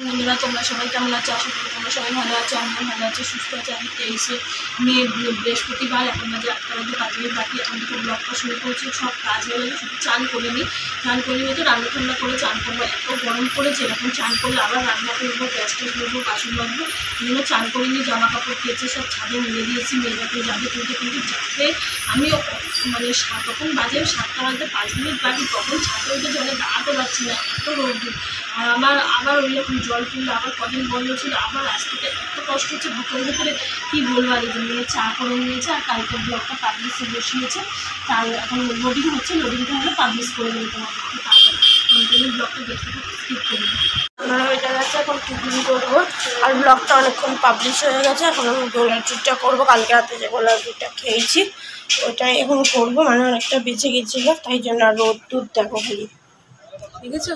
বন্ধুরা তোমরা সবাই কেমন আছো? আশা করি তোমরা সবাই ভালো আছো। আমিও ভালো আছি, সুস্থ আছি। আমি 23শে মে বৃহস্পতিবার, এখন বাজে 8টা বাজে, 5 মিনিট বাকি। এখন থেকে ব্লগটা শুরু করেছি। সব কাজ হয়ে গেছে, শুধু চান করিনি তো রান্না ঠান্না করে চান করবো। এত গরম পড়েছে, এরকম চান করলে আবার রান্না করবো, গ্যাস ট্যাস করবো, বাসন মাজবো। এগুলো চান করিনি, জামা কাপড় কেচে সব ছাদে মিলে দিয়েছি। মেয়েটাকে যাবে কিন্তু যাতে আমিও মানে তখন বাজে 7টা বাজতে 5 মিনিট বাকি, তখন ছাদে উঠে জলে দাঁড়াতে পারছি না, এত রোদ্দুর। আর আবার ওই রকম জল তুললে আবার কদিন বন্ধ ছিল, আবার আসতে এত কষ্ট হচ্ছে ভাতের ভেতরে, কী বলবো। আর এই মেয়ে চা করে নিয়েছে আর কালকে ব্লগটা পাবলিশে বসিয়েছে। তার এখন লোডিং হচ্ছে, লোডিংটা হলে পাবলিশ করে দেবে তোমাদেরকে। তারপর কন্টিনিউ ব্লগটা দেখতে থাকতে স্কিপ করে দেবে। আমরা ওইটা গেছে, এখন টিফিন করবো। আর ব্লগটা অনেকক্ষণ পাবলিশ হয়ে গেছে। এখন আমি গোলার টুরটা করবো। কালকে রাতে যে গোলার টুরটা খেয়েছি ওটাই এখন করবো, মানে অনেকটা বেঁচে গেছিলো, তাই জন্য। আর রোদ্দুর দেখো খালি, ঠিক আছে,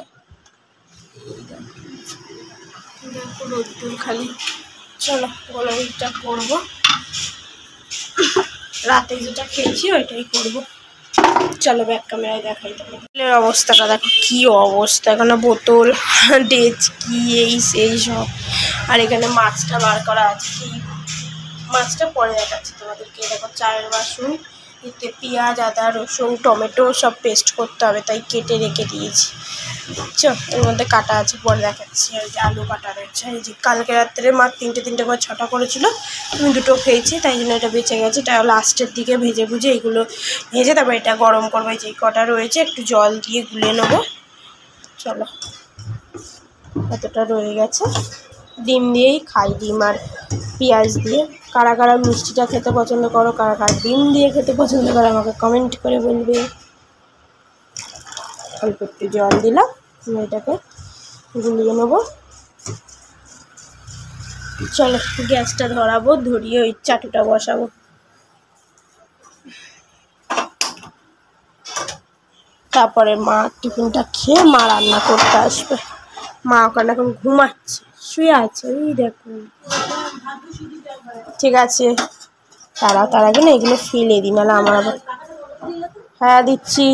দেখো রোদ্দুর খালি। চলো গোলার টুরটা করবো, রাতে যেটা খেয়েছি ওইটাই করবো। চলো ব্যাক ক্যামেরায় দেখাই। তেলের অবস্থাটা দেখো কি অবস্থা, এখানে বোতল, ডেচকি, এই সেই সব। আর এখানে মাছটা বার করা আছে, কি মাছটা পরে দেখাচ্ছি তোমাদেরকে। দেখো চায়ের বাসন, এতে পেঁয়াজ, আদা, রসুন, টমেটো সব পেস্ট করতে হবে, তাই কেটে রেখে দিয়েছি। বুঝছো, এর মধ্যে কাটা আছে, পরে দেখাচ্ছি। আর যে আলু কাটা রয়েছে, এই যে কালকে রাত্রে মা তিনটে করে 6টা করেছিল, আমি 2টো খেয়েছি, তাই জন্য এটা বেঁচে গেছে। এটা লাস্টের দিকে ভেজে ভুজে এগুলো ভেজে তারপর এটা গরম করবো। যে কটা রয়েছে একটু জল দিয়ে গুলে নেবো। চলো, এতটা রয়ে গেছে। ডিম দিয়েই খাই, ডিম আর পেঁয়াজ দিয়ে। কারা কারা মিষ্টিটা খেতে পছন্দ করো, কারা কারা ডিম দিয়ে খেতে পছন্দ করো, আমাকে কমেন্ট করে বলবে। অল্প একটু জল দিলাম, এটাকে গুলিয়ে নেবো। চলো গ্যাসটা ধরাবো, ধরিয়ে ওই চাটুটা বসাবো। তারপরে মা টিফিনটা খেয়ে মা রান্না করতে আসবে। মা ওখানে এখন ঘুমাচ্ছে, শুয়ে আছে, এই দেখুন। ঠিক আছে, তার আগে না এগুলো ফেলে দিই, নাহলে আমার আবার, হ্যাঁ দিচ্ছি,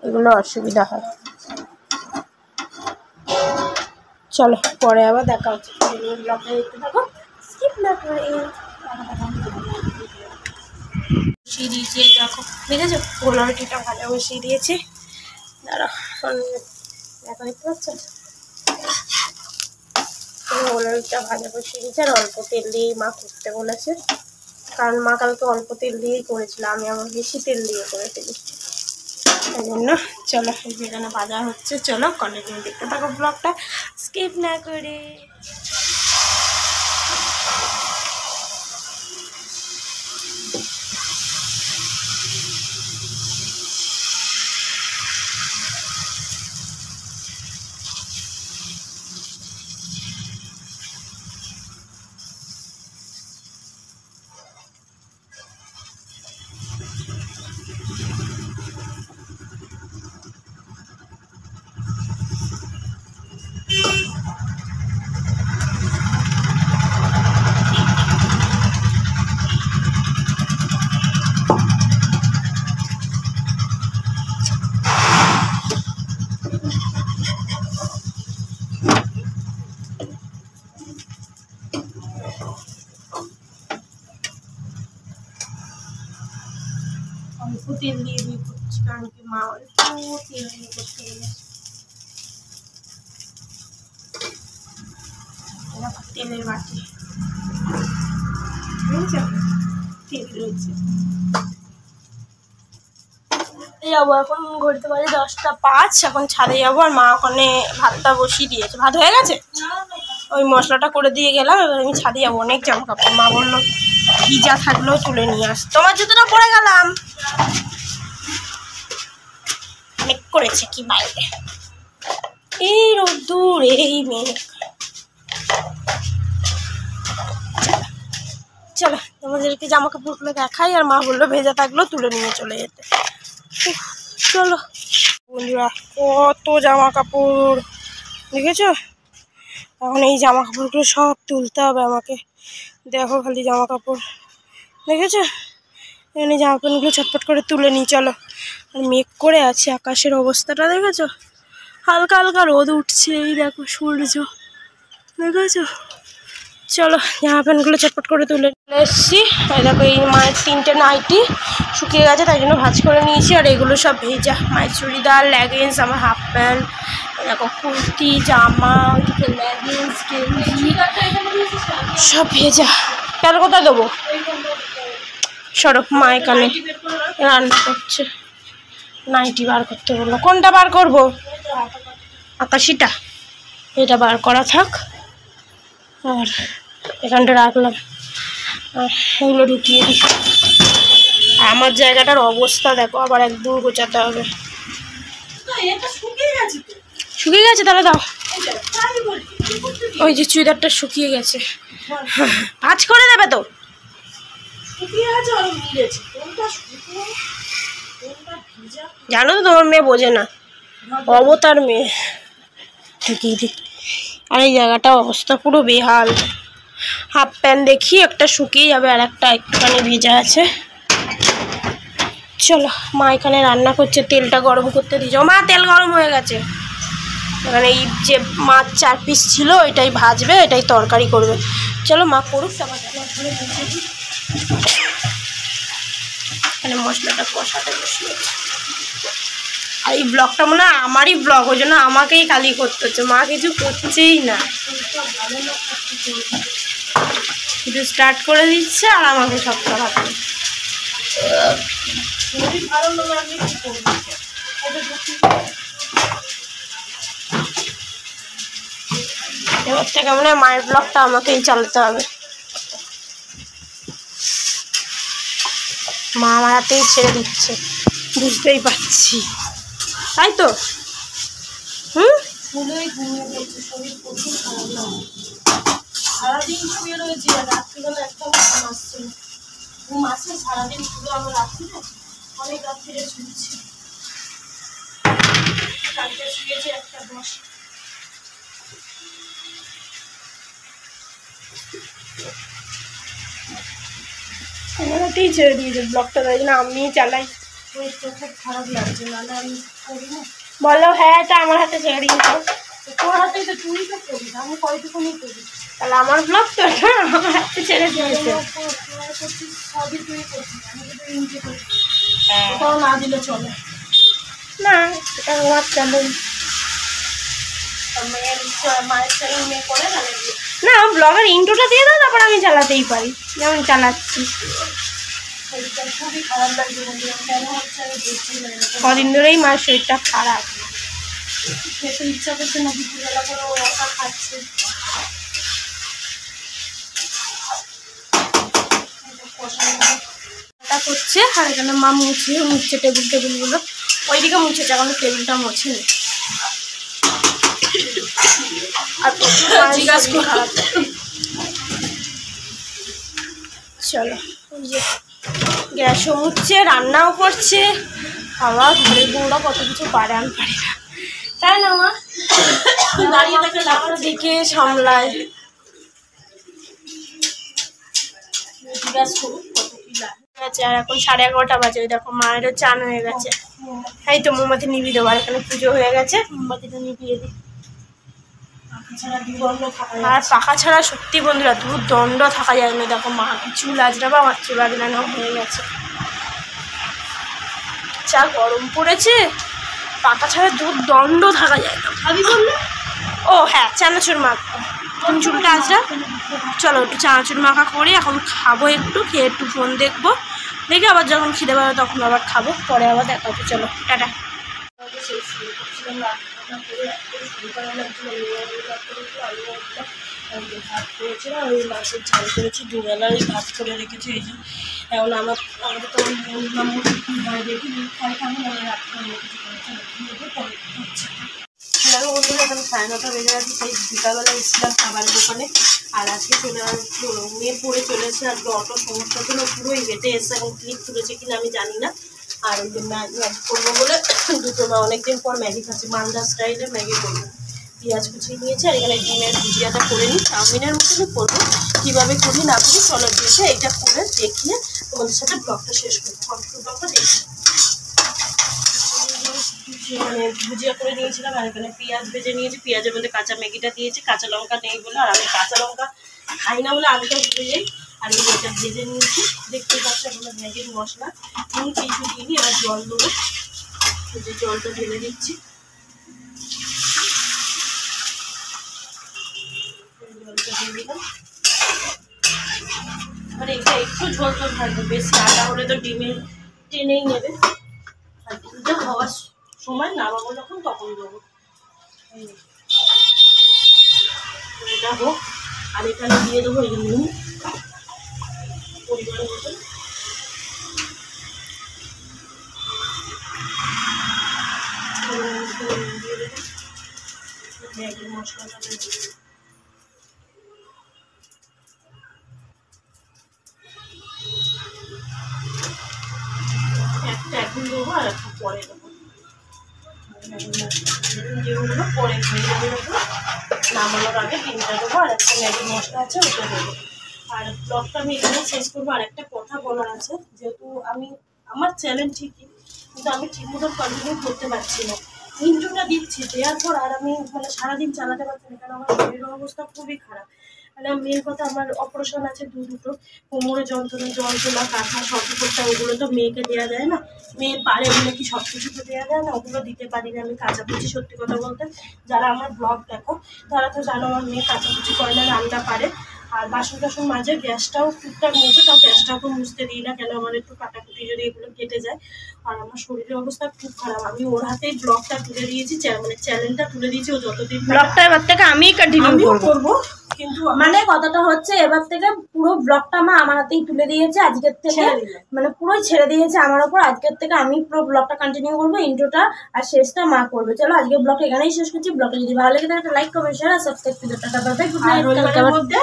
এগুলো অসুবিধা হয়। চলো পরে আবার দেখা হচ্ছে, ব্লগটা দেখতে থাকো, স্কিপ না করে। বসিয়ে দিয়েছি, দেখো দেখেছো গোলার রুটিটা ভাজা বসিয়ে দিয়েছি। দাঁড়া, দেখো দেখতে পাচ্ছ, গোলার রুটিটা ভাজা বসিয়ে দিয়েছি। আর অল্প তেল দিয়েই মা করতে বলেছে, কারণ মা কালকে অল্প তেল দিয়েই করেছিল, আমি আমার বেশি তেল দিয়ে করে ফেলি, তাই জন্য। চলো যেখানে ভাজা হচ্ছে, চলো কন্টিনিউ দেখতে থাকো ব্লগটা স্কিপ না করে। অল্প তেল দিয়ে করছি, কারণ কি মা অল্প তেল দিয়ে করতে গেলে তেলের বাটি, বুঝেছো, তেল রয়েছে। যাবো এখন, ঘড়িতে বাজে 10টা 5, এখন ছাদে যাবো। আর মা ওখানে ভাতটা বসিয়ে দিয়েছে, ভাত হয়ে গেছে, ওই মশলাটা করে দিয়ে গেলাম। এবার আমি ছাদে যাবো, অনেক জামা কাপড়। মা বললো ভিজা থাকলেও তুলে নিয়ে আস, তোমার জুতোটা পরে গেলাম। অনেক করেছে কি বাইরে, এই রোদ্দুর, এই মেঘ। চলো তোমাদেরকে জামা কাপড়গুলো দেখাই। আর মা বললো ভেজা থাকলেও তুলে নিয়ে চলে যেতে। চলো বন্ধুরা, কত জামা কাপড় দেখেছো। এখন এই জামা কাপড়গুলো সব তুলতে হবে আমাকে। দেখো খালি জামা কাপড়, দেখেছো, এখানে জামা কাপড়গুলো ছটফট করে তুলে নিই। চলো, আর মেঘ করে আছে, আকাশের অবস্থাটা দেখেছো, হালকা হালকা রোদ উঠছে, এই দেখো সূর্য, দেখেছো? চলো জামা প্যান্টগুলো চটপট করে তুলে এসছি। দেখো এই মায়ের 3টে নাইটি শুকিয়ে গেছে, তাই জন্য ভাঁজ করে নিয়েছি। আর এগুলো সব ভেজা, মায়ের চুড়িদার, লেগিংস, আমার হাফ প্যান্ট, দেখো কুর্তি, জামা, ওইদিকে লেগিংস, গেঞ্জি সব ভেজা। কেন কোথায় দেবো? সরব মা এখানে রান্না করছে, নাইটি বার করতে বললো। কোনটা বার করবো? আকাশিটা, এটা বার করা থাক। আর এখানটা রাখলাম, আর এগুলো ঢুকিয়ে দিই। আমার জায়গাটার অবস্থা দেখো, আবার একদম গোছাতে হবে। শুকিয়ে গেছে? তাহলে দাও। ওই যে চুড়িদারটা শুকিয়ে গেছে, ভাঁজ করে দেবে তো? জানো তো তোমার মেয়ে বোঝে না, অবতার মেয়ে। ঢুকিয়ে দিই। আর এই জায়গাটা অবস্থা পুরো বেহাল। হাফ প্যান্ট দেখি একটা শুকিয়ে যাবে, আর একটা একটুখানি ভেজা আছে। চলো মা এখানে রান্না করছে, তেলটা গরম করতে দিয়েছে। মা তেল গরম হয়ে গেছে। এখানে এই যে মাছ 4 পিস ছিল, এটাই ভাজবে, এটাই তরকারি করবে। চলো মা করুক, তারপর এখানে মশলাটা কষাতে বসিয়েছে। আর এই ব্লগটা মনে হয় আমারই ব্লগ, ওই জন্য আমাকেই খালি করতে হচ্ছে, মা কিছু করছেই না, শুধু স্টার্ট করে দিচ্ছে আর আমাকে সব করাতে। এবার থেকে মনে হয় মায়ের ব্লগটা আমাকেই চালাতে হবে। মা আমার হাতেই ছেড়ে দিচ্ছে, বুঝতেই পারছি, তাই তো? সারাদিন শুয়ে রয়েছি, আর রাত্রিবেলা একদম ঘুম আসছে না। ঘুম আসছে সারাদিন, শুধু আমার রাত্রিতে অনেক রাত্রিরে শুয়েছি। কালকে শুয়েছি 1:10। আমার হাতেই ছেড়ে দিয়েছে ব্লগটা, তাই জন্য আমি চালাই। খুব খারাপ লাগছে, নাহলে আমি করি না। বলো হ্যাঁ, তা আমার হাতে ছেড়ে দিয়েছো। তোর হাতেই তো, তুই তো করিস, আমি কয়টুকুনি করি। তাহলে আমার ব্লগ তো আমার হাতে ছেড়ে দিয়েছে। সবই তুই করছিস, আমি তো ইনকে করি। কোথাও না দিলে চলে না, এটা আমার চ্যানেল। মায়ের চ্যানেল মেয়ে করে না, ব্লগের ইন্ট্রোটা দিয়ে দাও, তারপর আমি চালাতেই পারি, যেমন চালাচ্ছি। খুবই খারাপ লাগছে, কেন হচ্ছে আমি দেখছি না। কদিন ধরেই মায়ের শরীরটা খারাপ, খেতে ইচ্ছা করছে না, দুপুরবেলা করে ও একা খাচ্ছে। করছে, আর এখানে মা মুছছে টেবিলগুলো। ওইদিকে মুছেছে, এখন টেবিলটা মোছেনি। আর প্রচুর খারাপ। চলো, ওই যে গ্যাসও মুছছে, রান্নাও করছে। আবার ঘরের বউরা কত কিছু পারে, আমি পারি না, তাই না মা? দাঁড়িয়ে থাকে, লাফার দিকে সামলায়। জিজ্ঞাসা করুক কত কি লাগে। আর এখন 11:30 বাজে। ওই দেখো মায়েরও চান হয়ে গেছে। এই তো মোমবাতি নিভিয়ে দেবো, আর এখানে পুজো হয়ে গেছে, মোমবাতিটা নিভিয়ে দিই। আর পাখা ছাড়া সত্যি বন্ধুরা দুর্দণ্ড থাকা যায় না। দেখো মা চুল আজরাবা, আমার চুল আজরানো হয়ে গেছে। যা গরম পড়েছে, পাখা ছাড়া দুর্দণ্ড থাকা যায় না। আমি বললো ও হ্যাঁ, চানাচুর মাখা, তুমি চুলটা আজরা। চলো একটু চানাচুর মাখা করি, এখন খাবো, একটু খেয়ে একটু ফোন দেখবো, দেখে আবার যখন খিদে পাবে তখন আবার খাবো, পরে আবার দেখাবো। চলো টাটা। ভাত করেছিলাম, ওই মাছের ঝাল করেছি, দুবেলা ওই ভাত করে রেখেছি। এই যে এখন আমাদের তো হয় দেখি খাই খাবো, না রাত্রে কিছু করেছে হচ্ছে। দেখো বন্ধুরা, এখন 9:30 বেজে গেছে। সেই বিকালবেলা এসেছিলাম খাবারের দোকানে, আর আজকে চলে মেয়ে পড়ে চলেছে। আর অটো সমস্যার জন্য পুরোই হেঁটে এসে এখন ক্লিপ তুলেছে কিনা আমি জানি না। আর ওই যে ম্যাগি করবো বলে দুটো অনেকদিন পর ম্যাগি খাচ্ছি, মালদা স্টাইলে ম্যাগি করবো। পেঁয়াজ কুচিয়ে নিয়েছি, আর এখানে ডিমের ভুজিয়াটা করে নিই, চাউমিনের মতনই করবো। কীভাবে করি না করি চলো দেখে এইটা করে দেখিয়ে তোমাদের সাথে ব্লগটা শেষ করবো। ব্লগটা দেখি মানে ভুজিয়া করে নিয়েছিলাম, আর এখানে পেঁয়াজ ভেজে নিয়েছি, পেঁয়াজের মধ্যে কাঁচা ম্যাগিটা দিয়েছি, কাঁচা লঙ্কা নেই বলে, আর আমি কাঁচা লঙ্কা খাই না বলে আলুটা ভুলে যাই। আর এই এটা ভেজে নিয়েছি, দেখতে পাচ্ছি আপনার ম্যাগির মশলা, নুন কিছু দিইনি। এবার জল দেবো, যে জলটা ঢেলে দিচ্ছি, জলটা দিয়ে দিলাম। মানে এটা একটু ঝোল ঝোল থাকবে, বেশি আটা হলে তো ডিমে টেনেই নেবে। আর ডিমটা হওয়ার সময় নামাবো যখন তখন দেবো, এটা হোক। আর এখানে দিয়ে দেবো এই নুন পরিমাণ মতন, দিয়ে দেবো ম্যাগির মশলাটা দিয়ে দেবো। একটা এখন দেবো আর একটু পরে দেবো, যেগুলো পরে হয়ে যাবে, নামানোর আগে ডিমটা দেবো, আর একটা ম্যাগির মশলা আছে ওটা দেবো। আর ব্লগটা আমি এখানে শেষ করবো। আর একটা কথা বলার আছে, যেহেতু আমি আমার চ্যানেল ঠিকই, কিন্তু আমি ঠিক মতো কন্টিনিউ করতে পারছি না। ইন্ট্রোটা দিচ্ছি, দেওয়ার পর আর আমি মানে সারাদিন চালাতে পারছি না, কারণ আমার শরীরের অবস্থা খুবই খারাপ। মানে মেয়ের কথা, আমার অপারেশন আছে দুটো, কোমরে যন্ত্রণা কাঁথা সবই করতে, ওগুলো তো মেয়েকে দেওয়া যায় না। মেয়ে পারে বলে কি সব কিছু তো দেওয়া যায় না, ওগুলো দিতে পারি না আমি কাচাকুচি। সত্যি কথা বলতে, যারা আমার ব্লগ দেখো তারা তো জানো আমার মেয়ে কাচাকুচি করে না, রান্না পারে। আর বাসন টাসন মাঝে, গ্যাসটাও টুকটাক মুছে, তাও গ্যাসটাও তো মুছতে দিই না, কেন আমার একটু কাটাকুটি যদি এগুলো কেটে যায়। আর আমার শরীরের অবস্থা খুব খারাপ। আমি ওর হাতেই ব্লগটা তুলে দিয়েছি, মানে চ্যানেলটা তুলে দিয়েছি। ও যতদিন ব্লগটা এবার থেকে আমিই কন্টিনিউ করবো, কিন্তু মানে কথাটা হচ্ছে এবার থেকে পুরো ব্লগটা আমার হাতেই তুলে দিয়েছে আজকের থেকে, মানে পুরোই ছেড়ে দিয়েছে আমার উপর। আজকের থেকে আমি পুরো ব্লগটা কন্টিনিউ করবো, ইন্ট্রোটা আর শেষটা মা করবে। চলো আজকে ব্লগটা এখানেই শেষ করছি। ব্লগটা যদি ভালো লাগে তাহলে লাইক কমেন্ট শেয়ার আর সাবস্ক্রাইব করে দাও। Good night. মধ্যে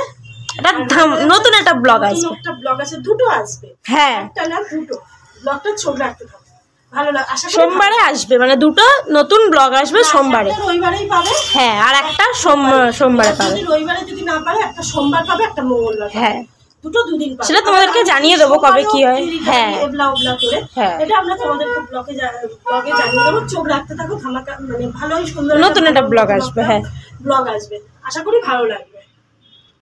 নতুন একটা ব্লগ আসবে, একটা ব্লগ আছে, দুটো আসবে, হ্যাঁ একটা না দুটো ব্লগটা ছোট রাখতে থাকবে, ভালো লাগে। আশা করি সোমবারে আসবে, মানে দুটো নতুন ব্লগ আসবে সোমবারে, একটা রবিবারেই পাবে, হ্যাঁ, আর একটা সোমবারে পাবে। যদি রবিবারে যদি না পারে, একটা সোমবার পাবে, একটা মঙ্গলবার, হ্যাঁ, দুটো দুদিন পাবে। সেটা তোমাদেরকে জানিয়ে দেবো কবে কি হয়। হ্যাঁ, এবলা ওবলা করে, হ্যাঁ, এটা আমরা তোমাদেরকে ব্লগে জানিয়ে দেবো। চোখ রাখতে থাকো, ধামাকা মানে ভালোই সুন্দর নতুন একটা ব্লগ আসবে, হ্যাঁ ব্লগ আসবে, আশা করি ভালো লাগবে।